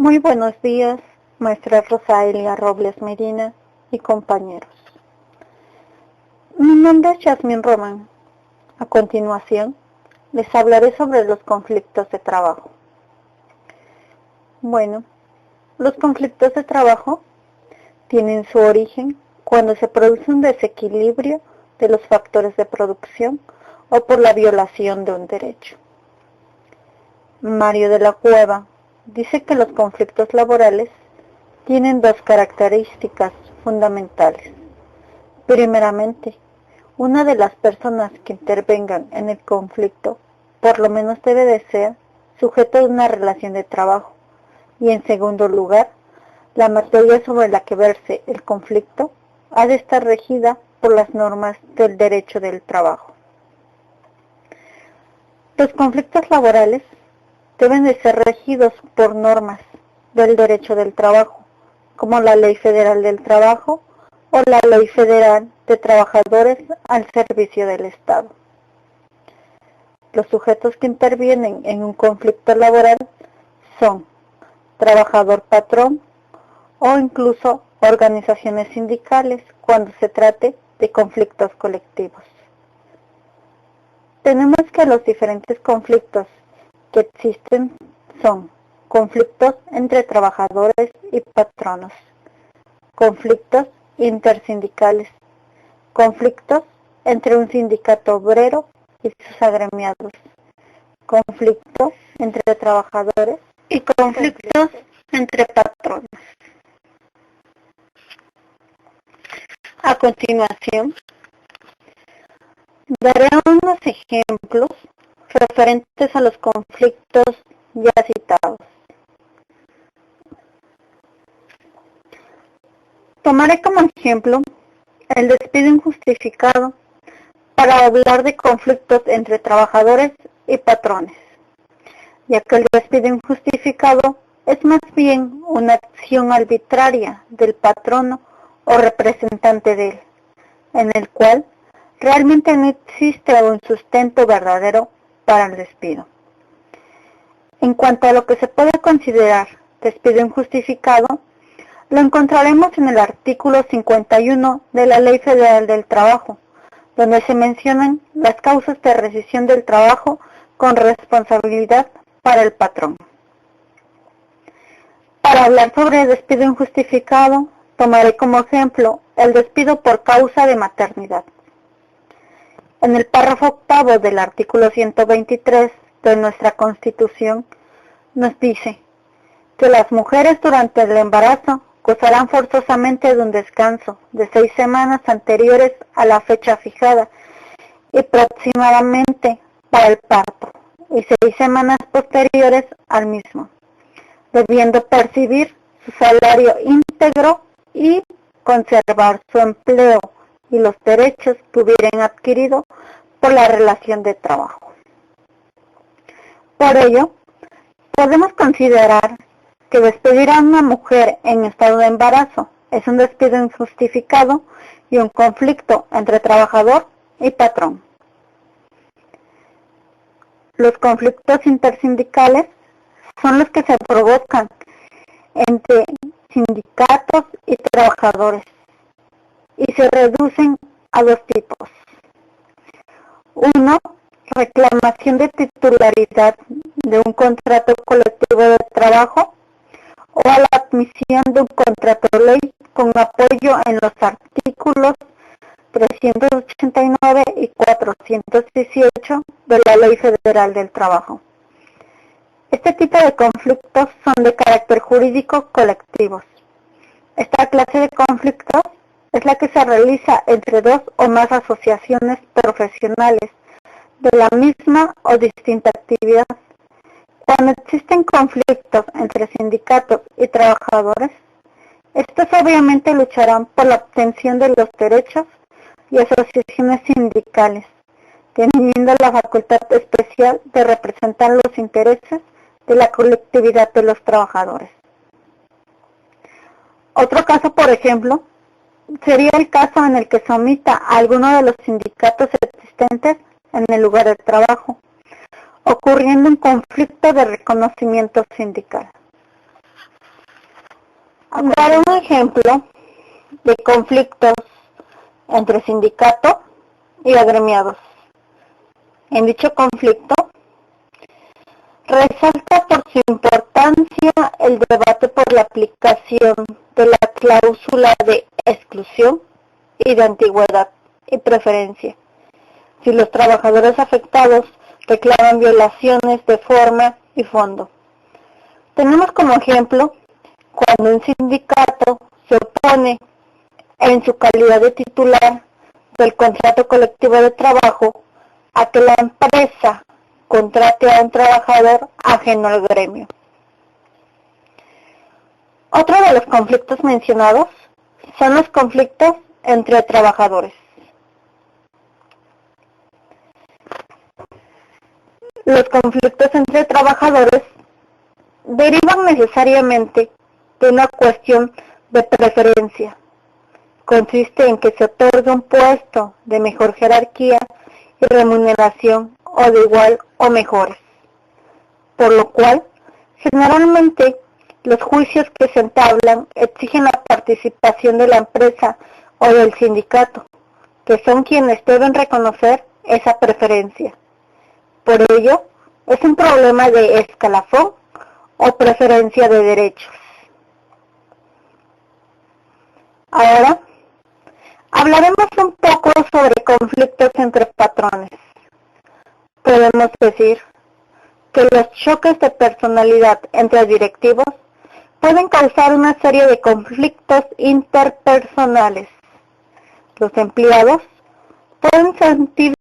Muy buenos días, maestra Rosaelia Robles Medina y compañeros. Mi nombre es Yasmín Román. A continuación, les hablaré sobre los conflictos de trabajo. Bueno, los conflictos de trabajo tienen su origen cuando se produce un desequilibrio de los factores de producción o por la violación de un derecho. Mario de la Cueva dice que los conflictos laborales tienen dos características fundamentales. Primeramente, una de las personas que intervengan en el conflicto por lo menos debe de ser sujeto de una relación de trabajo. Y en segundo lugar, la materia sobre la que verse el conflicto ha de estar regida por las normas del derecho del trabajo. Los conflictos laborales deben de ser regidos por normas del derecho del trabajo, como la Ley Federal del Trabajo o la Ley Federal de Trabajadores al Servicio del Estado. Los sujetos que intervienen en un conflicto laboral son trabajador-patrón o incluso organizaciones sindicales cuando se trate de conflictos colectivos. Tenemos que los diferentes conflictos que existen son conflictos entre trabajadores y patronos, conflictos intersindicales, conflictos entre un sindicato obrero y sus agremiados, conflictos entre trabajadores y conflictos entre patronos. A continuación, daré unos ejemplos referentes a los conflictos ya citados. Tomaré como ejemplo el despido injustificado para hablar de conflictos entre trabajadores y patrones, ya que el despido injustificado es más bien una acción arbitraria del patrono o representante de él, en el cual realmente no existe un sustento verdadero para el despido. En cuanto a lo que se puede considerar despido injustificado, lo encontraremos en el artículo 51 de la Ley Federal del Trabajo, donde se mencionan las causas de rescisión del trabajo con responsabilidad para el patrón. Para hablar sobre el despido injustificado, tomaré como ejemplo el despido por causa de maternidad. En el párrafo octavo del artículo 123 de nuestra Constitución nos dice que las mujeres durante el embarazo gozarán forzosamente de un descanso de 6 semanas anteriores a la fecha fijada y aproximadamente para el parto y 6 semanas posteriores al mismo, debiendo percibir su salario íntegro y conservar su empleo y los derechos que hubieran adquirido por la relación de trabajo. Por ello, podemos considerar que despedir a una mujer en estado de embarazo es un despido injustificado y un conflicto entre trabajador y patrón. Los conflictos intersindicales son los que se provocan entre sindicatos y trabajadores y se reducen a dos tipos. Uno, reclamación de titularidad de un contrato colectivo de trabajo o a la admisión de un contrato de ley con apoyo en los artículos 389 y 418 de la Ley Federal del Trabajo. Este tipo de conflictos son de carácter jurídico colectivos. Esta clase de conflictos es la que se realiza entre dos o más asociaciones profesionales de la misma o distinta actividad. Cuando existen conflictos entre sindicatos y trabajadores, estos obviamente lucharán por la obtención de los derechos y asociaciones sindicales, teniendo la facultad especial de representar los intereses de la colectividad de los trabajadores. Otro caso, por ejemplo, sería el caso en el que se omita a alguno de los sindicatos existentes en el lugar de trabajo, ocurriendo un conflicto de reconocimiento sindical. Dar un ejemplo de conflictos entre sindicato y agremiados. En dicho conflicto, resalta por su importancia el debate por la aplicación de la cláusula de exclusión y de antigüedad y preferencia, si los trabajadores afectados reclaman violaciones de forma y fondo. Tenemos como ejemplo cuando un sindicato se opone en su calidad de titular del contrato colectivo de trabajo a que la empresa contrate a un trabajador ajeno al gremio. Otro de los conflictos mencionados son los conflictos entre trabajadores. Los conflictos entre trabajadores derivan necesariamente de una cuestión de preferencia. Consiste en que se otorgue un puesto de mejor jerarquía y remuneración o de igual o mejores, por lo cual generalmente los juicios que se entablan exigen la participación de la empresa o del sindicato, que son quienes deben reconocer esa preferencia. Por ello, es un problema de escalafón o preferencia de derechos. Ahora, hablaremos un poco sobre conflictos entre patrones. Podemos decir que los choques de personalidad entre directivos pueden causar una serie de conflictos interpersonales. Los empleados pueden sentirse